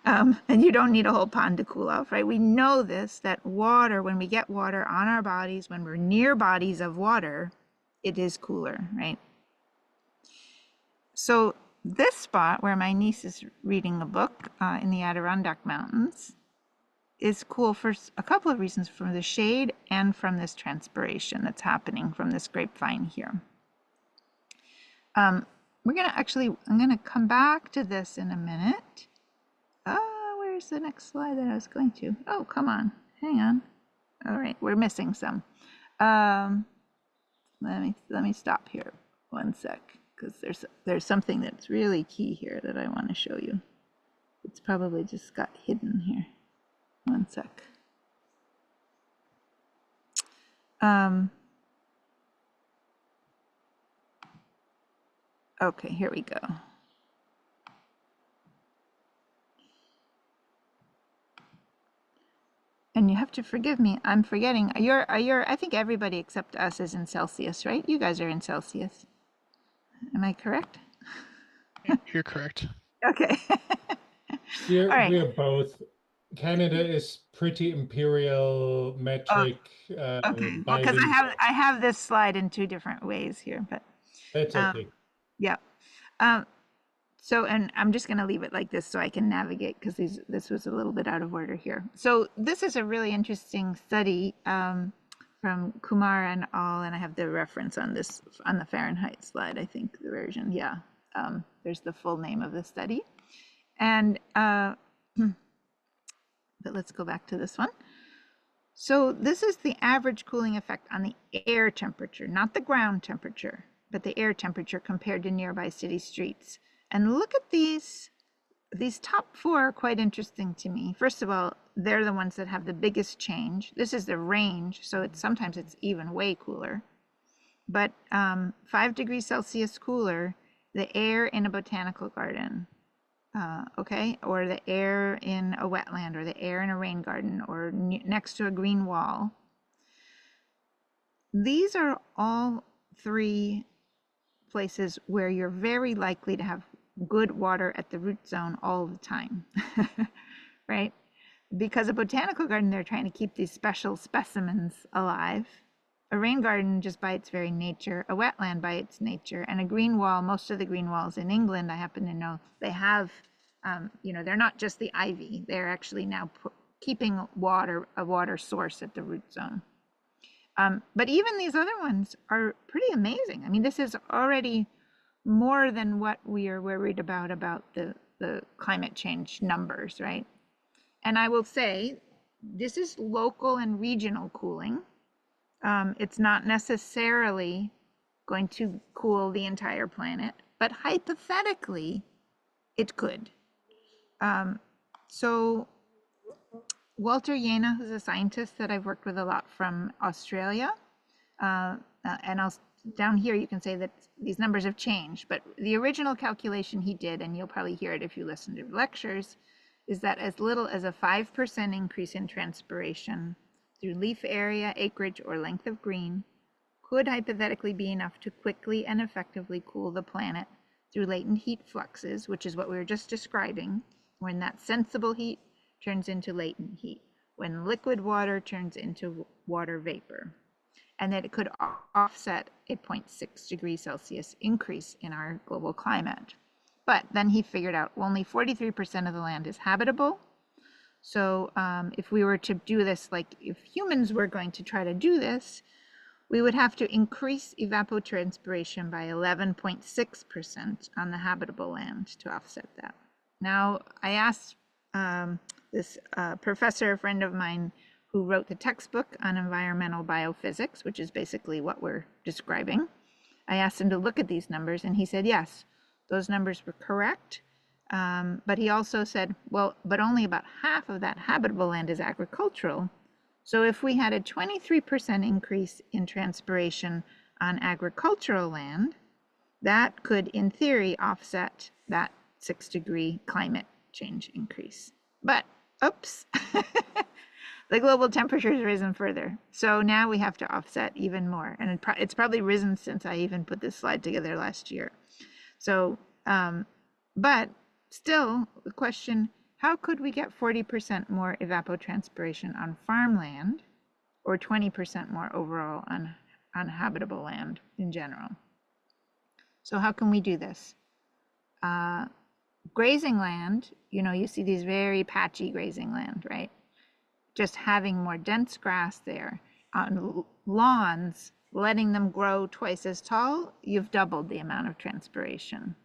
And you don't need a whole pond to cool off, right? We know this, that water, when we get water on our bodies, when we're near bodies of water, it is cooler, right? So this spot where my niece is reading a book in the Adirondack Mountains is cool for a couple of reasons, from the shade and from this transpiration that's happening from this grapevine here. I'm gonna come back to this in a minute. Where's the next slide that I was going to? Oh, come on, hang on. All right, we're missing some. Let me stop here 1 sec, because there's something that's really key here that I want to show you. It's probably just got hidden here. 1 sec. Okay, here we go. And you have to forgive me, I'm forgetting. I think everybody except us is in Celsius, right? You guys are in Celsius. Am I correct? You're correct. Okay. Here All right. we're both. Canada is pretty imperial metric. Okay, well, because I have this slide in 2 different ways here, but That's okay. yeah. So, and I'm just going to leave it like this so I can navigate, because this was a little bit out of order here. So this is a really interesting study from Kumar and al, and I have the reference on this on the Fahrenheit slide, I think, the version. Yeah, there's the full name of the study. And but let's go back to this one. So this is the average cooling effect on the air temperature, not the ground temperature, but the air temperature compared to nearby city streets. And look at these top 4 are quite interesting to me. First of all, they're the ones that have the biggest change. This is the range, so sometimes it's even way cooler. But 5 degrees Celsius cooler, the air in a botanical garden, okay, or the air in a wetland, or the air in a rain garden, or next to a green wall. These are all 3 places where you're very likely to have good water at the root zone all the time, right? Because a botanical garden, they're trying to keep these special specimens alive. A rain garden, just by its very nature, a wetland by its nature, and a green wall, most of the green walls in England, I happen to know, they have, they're not just the ivy, they're actually now keeping a water source at the root zone. But even these other ones are pretty amazing. I mean, this is already more than what we are worried about the climate change numbers, right? And I will say, this is local and regional cooling. It's not necessarily going to cool the entire planet, but hypothetically, it could. So Walter Jena, who's a scientist that I've worked with a lot from Australia, and down here you can say that these numbers have changed, but the original calculation he did, and you'll probably hear it if you listen to lectures, is that as little as a 5% increase in transpiration through leaf area, acreage, or length of green could hypothetically be enough to quickly and effectively cool the planet through latent heat fluxes, which is what we were just describing, when that sensible heat turns into latent heat, when liquid water turns into water vapor, and that it could offset a 0.6 degrees Celsius increase in our global climate. But then he figured out only 43% of the land is habitable. So if we were to do this, like if humans were going to try to do this, we would have to increase evapotranspiration by 11.6% on the habitable land to offset that. Now, I asked this professor, a friend of mine, who wrote the textbook on environmental biophysics, which is basically what we're describing. I asked him to look at these numbers, and he said, yes, those numbers were correct. But he also said, well, but only about half of that habitable land is agricultural. So if we had a 23% increase in transpiration on agricultural land, that could, in theory, offset that 6-degree climate change increase. But, oops, the global temperature has risen further. So now we have to offset even more. And it's probably risen since I even put this slide together last year. So, but still, the question, how could we get 40% more evapotranspiration on farmland or 20% more overall on habitable land in general? So how can we do this? Grazing land, you see these very patchy grazing land, right? Just having more dense grass there. On lawns, letting them grow twice as tall, you've doubled the amount of transpiration.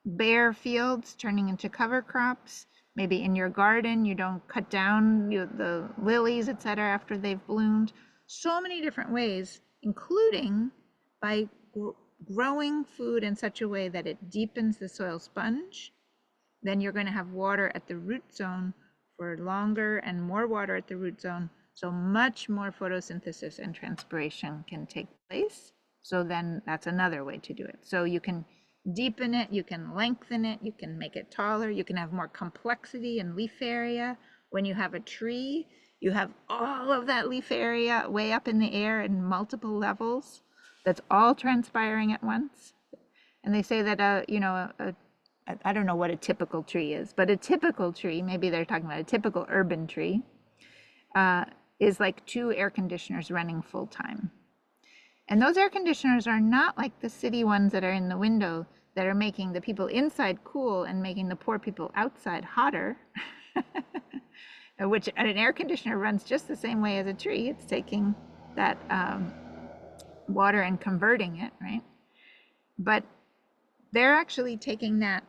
Bare fields turning into cover crops. Maybe in your garden, you don't cut down the lilies, etc., after they've bloomed. So many different ways, including by growing food in such a way that it deepens the soil sponge. Then you're going to have water at the root zone for longer and more water at the root zone. So much more photosynthesis and transpiration can take place. So then that's another way to do it. So you can deepen it, you can lengthen it, you can make it taller, you can have more complexity in leaf area. When you have a tree, you have all of that leaf area way up in the air in multiple levels. That's all transpiring at once. And they say that, I don't know what a typical tree is, but a typical tree, maybe they're talking about a typical urban tree, is like 2 air conditioners running full time. And those air conditioners are not like the city ones that are in the window that are making the people inside cool and making the poor people outside hotter, which an air conditioner runs just the same way as a tree. It's taking that water and converting it, right? But they're actually taking that,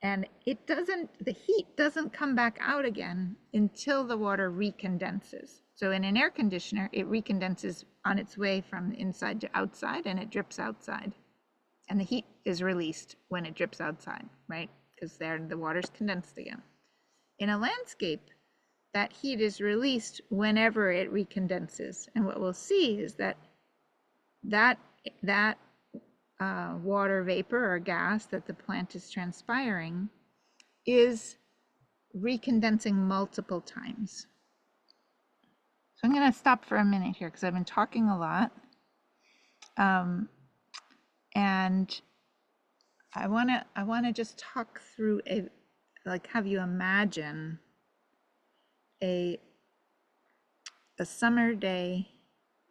and the heat doesn't come back out again until the water recondenses. So in an air conditioner, it recondenses on its way from inside to outside, and it drips outside. And the heat is released when it drips outside, right? Because there the water's condensed again. In a landscape, that heat is released whenever it recondenses. And what we'll see is that water vapor or gas that the plant is transpiring is recondensing multiple times. So I'm going to stop for a minute here because I've been talking a lot. And I want to just talk through have you imagine a summer day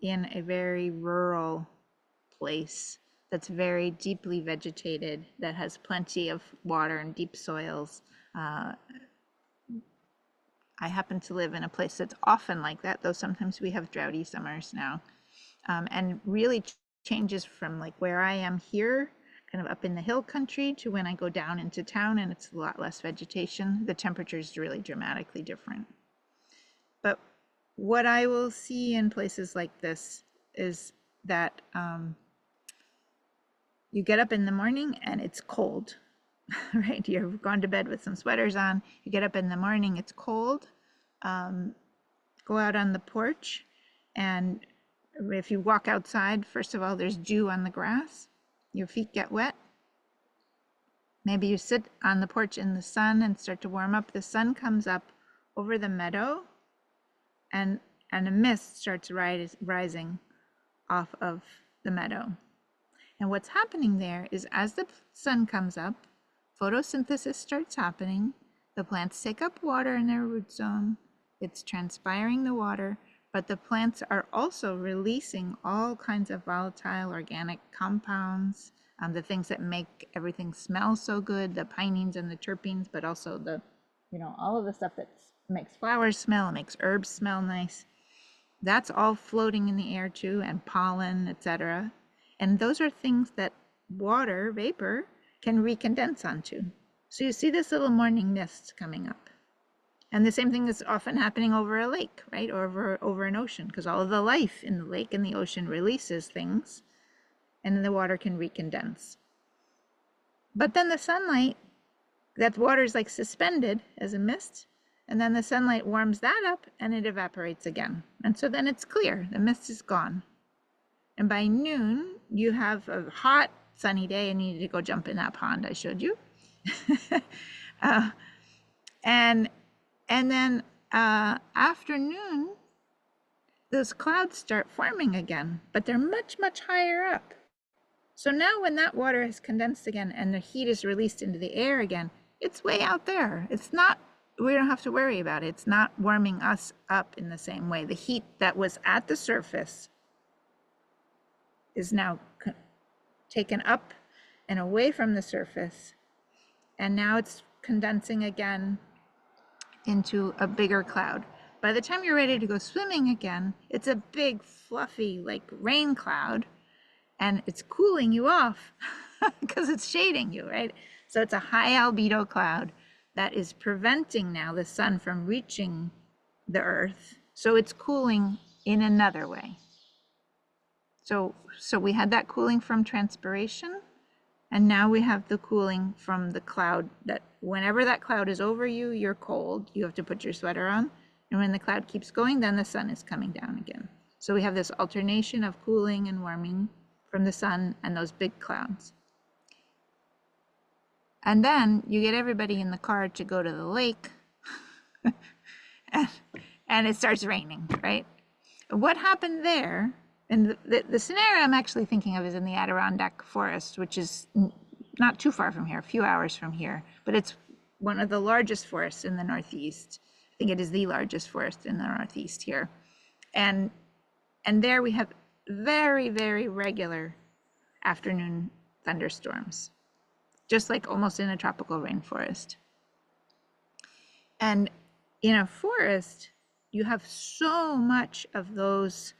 in a very rural place that's very deeply vegetated, that has plenty of water and deep soils. I happen to live in a place that's often like that, though sometimes we have droughty summers now. And really changes from like where I am here, kind of up in the hill country, to when I go down into town and it's a lot less vegetation. The temperature is really dramatically different. But what I will see in places like this is that you get up in the morning and it's cold, right? You've gone to bed with some sweaters on. You get up in the morning, it's cold. Go out on the porch, and if you walk outside, first of all, there's dew on the grass. Your feet get wet. Maybe you sit on the porch in the sun and start to warm up. The sun comes up over the meadow, and a mist starts rising off of the meadow. And what's happening there is, as the sun comes up, photosynthesis starts happening. The plants take up water in their root zone. It's transpiring the water, but the plants are also releasing all kinds of volatile organic compounds, the things that make everything smell so good, the pinene and the terpenes, but also the, all of the stuff that makes flowers smell, makes herbs smell nice. That's all floating in the air too, and pollen, etc. And those are things that water vapor can recondense onto. So you see this little morning mist coming up. And the same thing is often happening over a lake, right? Or over an ocean, because all of the life in the lake and the ocean releases things, and then the water can recondense. But then the sunlight, that water is like suspended as a mist, and then the sunlight warms that up and it evaporates again. And so then it's clear, the mist is gone. And by noon, you have a hot, sunny day and you need to go jump in that pond I showed you. And then afternoon, those clouds start forming again, but they're much, much higher up. So now when that water has condensed again and the heat is released into the air again, it's way out there. It's not, we don't have to worry about it. It's not warming us up in the same way. The heat that was at the surface is now taken up and away from the surface, and now it's condensing again into a bigger cloud. By the time you're ready to go swimming again, it's a big fluffy like rain cloud, and it's cooling you off because it's shading you, right? So it's a high albedo cloud that is preventing now the sun from reaching the earth. So it's cooling in another way. So we had that cooling from transpiration, and now we have the cooling from the cloud, that whenever that cloud is over you, you're cold, you have to put your sweater on. And when the cloud keeps going, then the sun is coming down again. So we have this alternation of cooling and warming from the sun and those big clouds. And then you get everybody in the car to go to the lake and it starts raining, right? What happened there, and the scenario I'm actually thinking of is in the Adirondack forest, which is not too far from here, a few hours from here, but it's one of the largest forests in the Northeast. I think it is the largest forest in the Northeast here. And there we have very, very regular afternoon thunderstorms, just like almost in a tropical rainforest. And in a forest, you have so much of those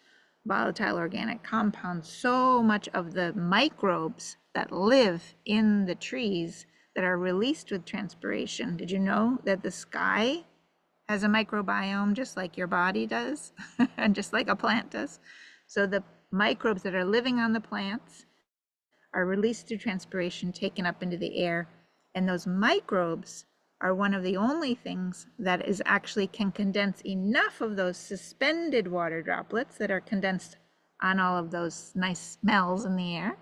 volatile organic compounds, so much of the microbes that live in the trees that are released with transpiration. Did you know that the sky has a microbiome just like your body does and just like a plant does? So the microbes that are living on the plants are released through transpiration, taken up into the air, and those microbes are one of the only things that is actually can condense enough of those suspended water droplets that are condensed on all of those nice smells in the air,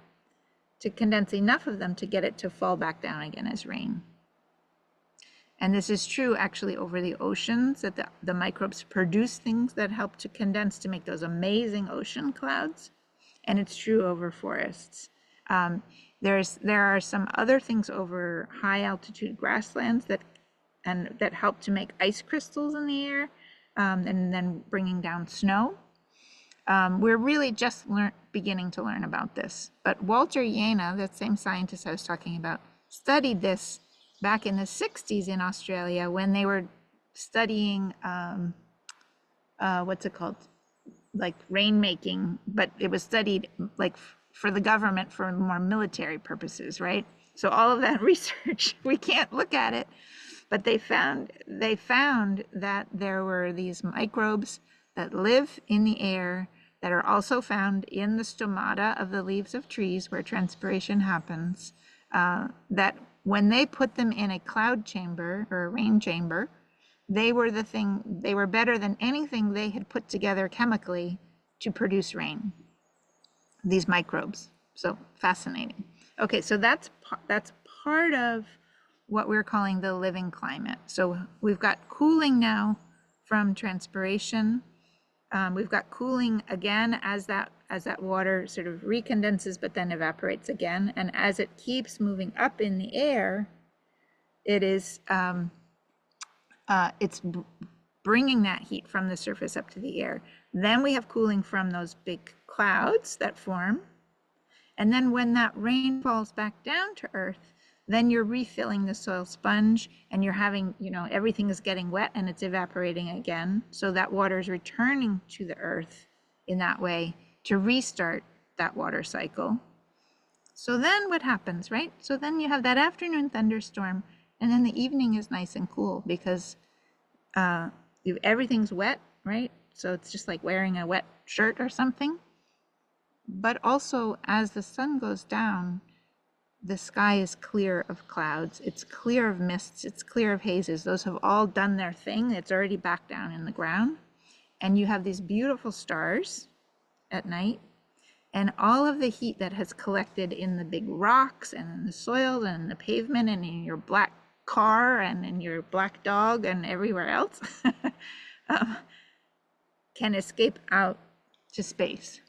to condense enough of them to get it to fall back down again as rain. And this is true actually over the oceans, that the microbes produce things that help to condense to make those amazing ocean clouds. And it's true over forests. There are some other things over high altitude grasslands that help to make ice crystals in the air, and then bringing down snow. We're really just beginning to learn about this. But Walter Jena, that same scientist I was talking about, studied this back in the 60s in Australia when they were studying, what's it called? Like rainmaking, but it was studied like for the government for more military purposes, right? So all of that research, we can't look at it, but they found that there were these microbes that live in the air that are also found in the stomata of the leaves of trees where transpiration happens, that when they put them in a cloud chamber or a rain chamber, they were better than anything they had put together chemically to produce rain, these microbes. So fascinating. Okay, so that's part of what we're calling the living climate. So we've got cooling now from transpiration. We've got cooling again as that water sort of recondenses but then evaporates again. And as it keeps moving up in the air, it's bringing that heat from the surface up to the air. Then we have cooling from those big clouds that form. And then when that rain falls back down to earth, then you're refilling the soil sponge and you're having, everything is getting wet and it's evaporating again. So that water is returning to the earth in that way to restart that water cycle. So then what happens, right? So then you have that afternoon thunderstorm, and then the evening is nice and cool because everything's wet, right? So it's just like wearing a wet shirt or something. But also as the sun goes down, the sky is clear of clouds, it's clear of mists, it's clear of hazes. Those have all done their thing. It's already back down in the ground. And you have these beautiful stars at night, and all of the heat that has collected in the big rocks and in the soil and in the pavement and in your black car and in your black dog and everywhere else can escape out to space.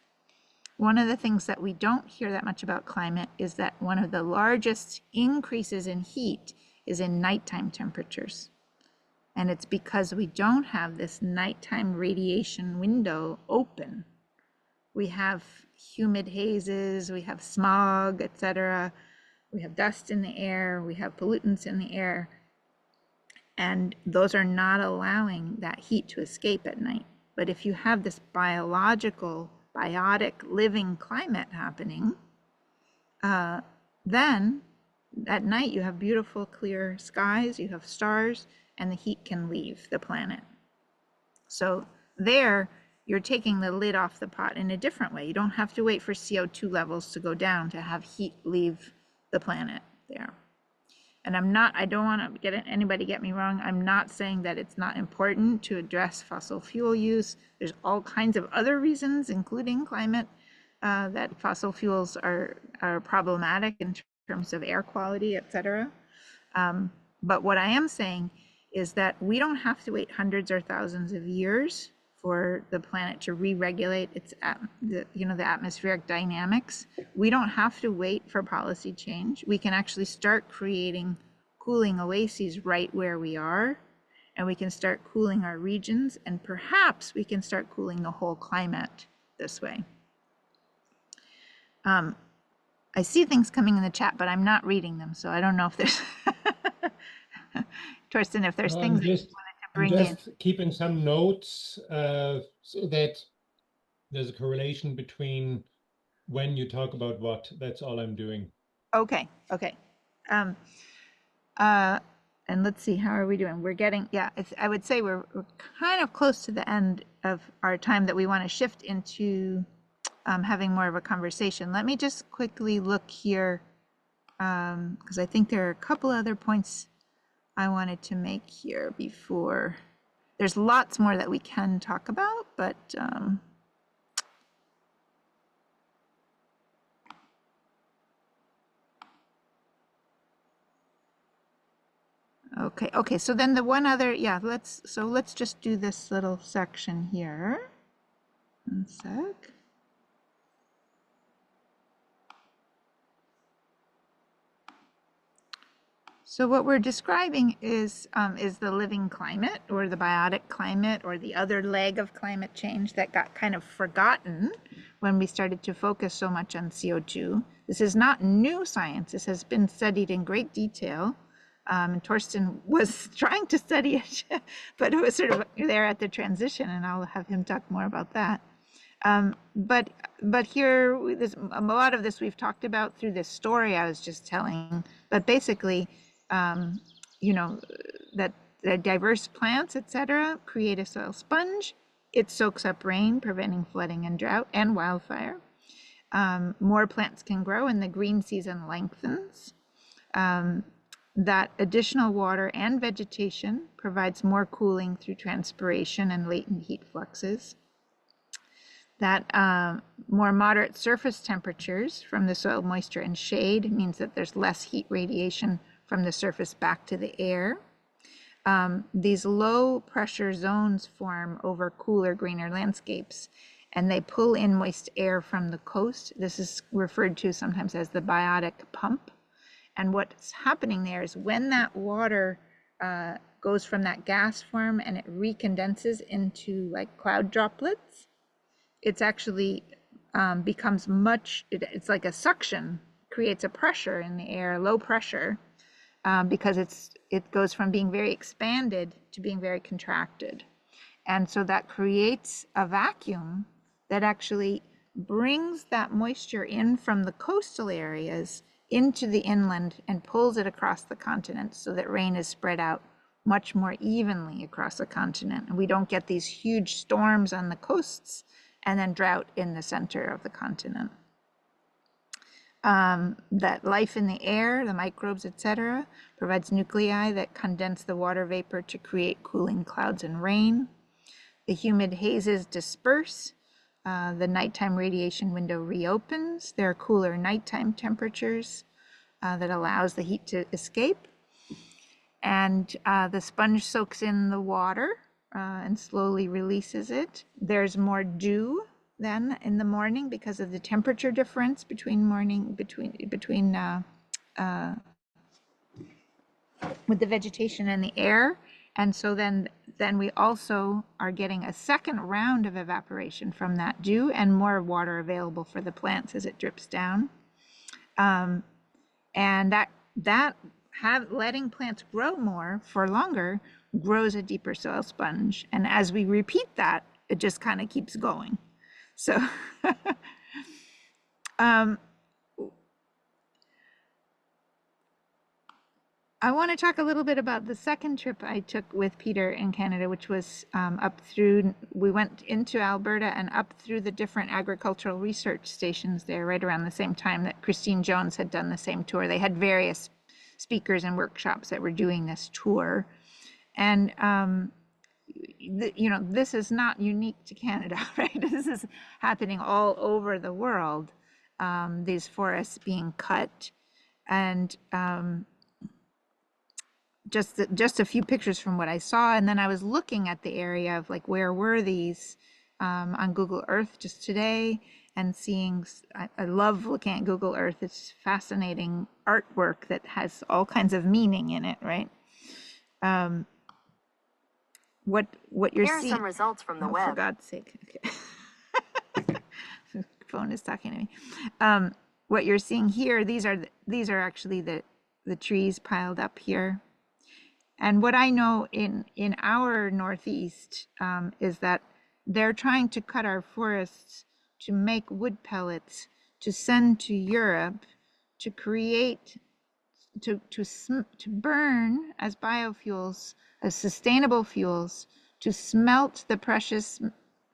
One of the things that we don't hear that much about climate is that one of the largest increases in heat is in nighttime temperatures. And it's because we don't have this nighttime radiation window open. We have humid hazes, we have smog, etc. We have dust in the air, we have pollutants in the air. And those are not allowing that heat to escape at night. But if you have this biotic living climate happening, then at night you have beautiful clear skies, you have stars, and the heat can leave the planet. So there you're taking the lid off the pot in a different way. You don't have to wait for CO2 levels to go down to have heat leave the planet there. And I don't want to anybody get me wrong. I'm not saying that it's not important to address fossil fuel use. There's all kinds of other reasons, including climate, that fossil fuels are problematic in terms of air quality, etc. But what I am saying is that we don't have to wait hundreds or thousands of years for the planet to re-regulate the atmospheric dynamics. We don't have to wait for policy change. We can actually start creating cooling oases right where we are, and we can start cooling our regions, and perhaps we can start cooling the whole climate this way. I see things coming in the chat, but I'm not reading them, so I don't know if there's Torsten, if there's things that you wanted to bring in. I'm just keeping some notes so that there's a correlation between when you talk about what. That's all I'm doing. Okay. And let's see, how are we doing? We're getting, I would say we're kind of close to the end of our time that we want to shift into having more of a conversation. Let me just quickly look here, because I think there are a couple other points I wanted to make here before. There's lots more that we can talk about, but okay, so then the one other, let's just do this little section here. One sec. So what we're describing is the living climate or the biotic climate or the other leg of climate change that got kind of forgotten when we started to focus so much on CO2. This is not new science. This has been studied in great detail. And Torsten was trying to study it, but it was sort of there at the transition, and I'll have him talk more about that. But here, a lot of this we've talked about through this story I was just telling, but basically, you know, that the diverse plants, etc., create a soil sponge. It soaks up rain, preventing flooding and drought and wildfire. More plants can grow and the green season lengthens. That additional water and vegetation provides more cooling through transpiration and latent heat fluxes. That more moderate surface temperatures from the soil moisture and shade means that there's less heat radiation from the surface back to the air. These low pressure zones form over cooler, greener landscapes, and they pull in moist air from the coast. This is referred to sometimes as the biotic pump. And what's happening there is when that water goes from that gas form and it recondenses into like cloud droplets, it's actually becomes it's like a suction, creates a pressure in the air, low pressure, because it goes from being very expanded to being very contracted. And so that creates a vacuum that actually brings that moisture in from the coastal areas into the inland and pulls it across the continent so that rain is spread out much more evenly across the continent. And we don't get these huge storms on the coasts and then drought in the center of the continent. That life in the air, the microbes, etc., provides nuclei that condense the water vapor to create cooling clouds and rain. The humid hazes disperse. The nighttime radiation window reopens. There are cooler nighttime temperatures that allows the heat to escape. And the sponge soaks in the water and slowly releases it. There's more dew then in the morning because of the temperature difference between with the vegetation and the air. And so then we also are getting a second round of evaporation from that dew and more water available for the plants as it drips down. And letting plants grow more for longer grows a deeper soil sponge. And as we repeat that, it just kind of keeps going. So I want to talk a little bit about the second trip I took with Peter in Canada, which was we went into Alberta and up through the different agricultural research stations there right around the same time that Christine Jones had done the same tour. They had various speakers and workshops that were doing this tour. And, this is not unique to Canada, right? This is happening all over the world, these forests being cut. And just a few pictures from what I saw, and then I was looking at the area of like where were these on Google Earth just today, and seeing. I love looking at Google Earth. It's fascinating artwork that has all kinds of meaning in it, right? What you're seeing. Here are some results from the web. For God's sake, okay. The phone is talking to me. What you're seeing here, these are actually the trees piled up here. And what I know in our Northeast is that they're trying to cut our forests to make wood pellets to send to Europe to create, to burn as biofuels, as sustainable fuels, to smelt the precious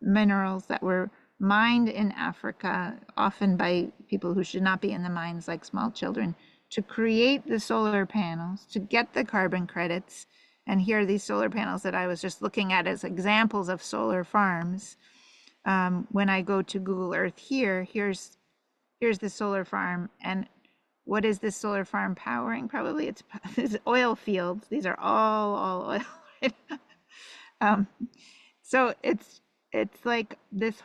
minerals that were mined in Africa, often by people who should not be in the mines, like small children, to create the solar panels, to get the carbon credits. And here are these solar panels that I was just looking at as examples of solar farms. When I go to Google Earth here's the solar farm. And what is this solar farm powering? Probably it's oil fields. These are all oil. Right? So it's like this.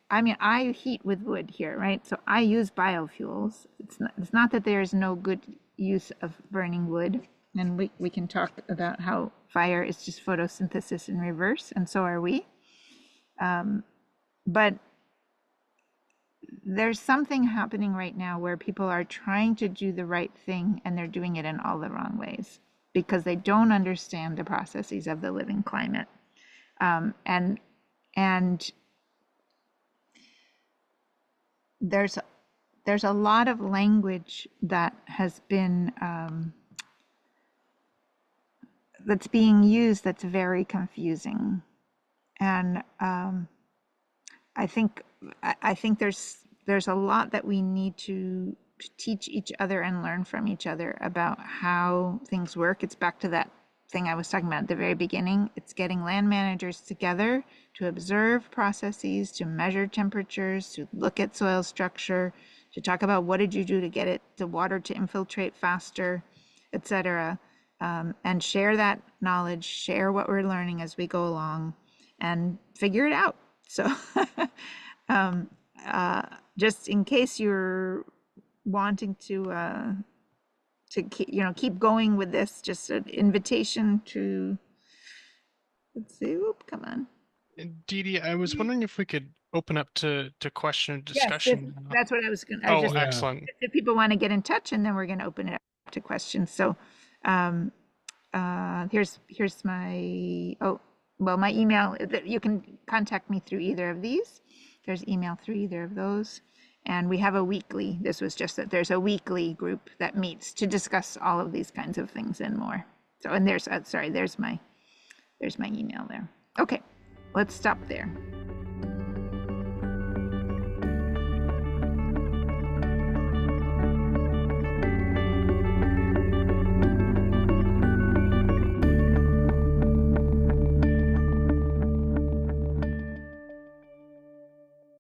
I heat with wood here, right? So I use biofuels. It's not that there's no good use of burning wood. And we can talk about how fire is just photosynthesis in reverse, and so are we. But there's something happening right now where people are trying to do the right thing and they're doing it in all the wrong ways because they don't understand the processes of the living climate. And there's a lot of language that has been that's being used that's very confusing, and I think there's a lot that we need to teach each other and learn from each other about how things work. It's back to that thing I was talking about at the very beginning. It's getting land managers together to observe processes, to measure temperatures, to look at soil structure, to talk about what did you do to get the water to infiltrate faster, etc. And share that knowledge, share what we're learning as we go along, and figure it out. So just in case you're wanting to keep going with this, just an invitation to, let's see, come on. Didi, I was wondering if we could open up to question and Yes, discussion. that's what I was going to. Oh, excellent. If people want to get in touch, and then we're going to open it up to questions. So here's my, my email. You can contact me through either of these. There's email through either of those. And we have a weekly, this was just that there's a weekly group that meets to discuss all of these kinds of things and more. So, and there's my email there. Okay, let's stop there.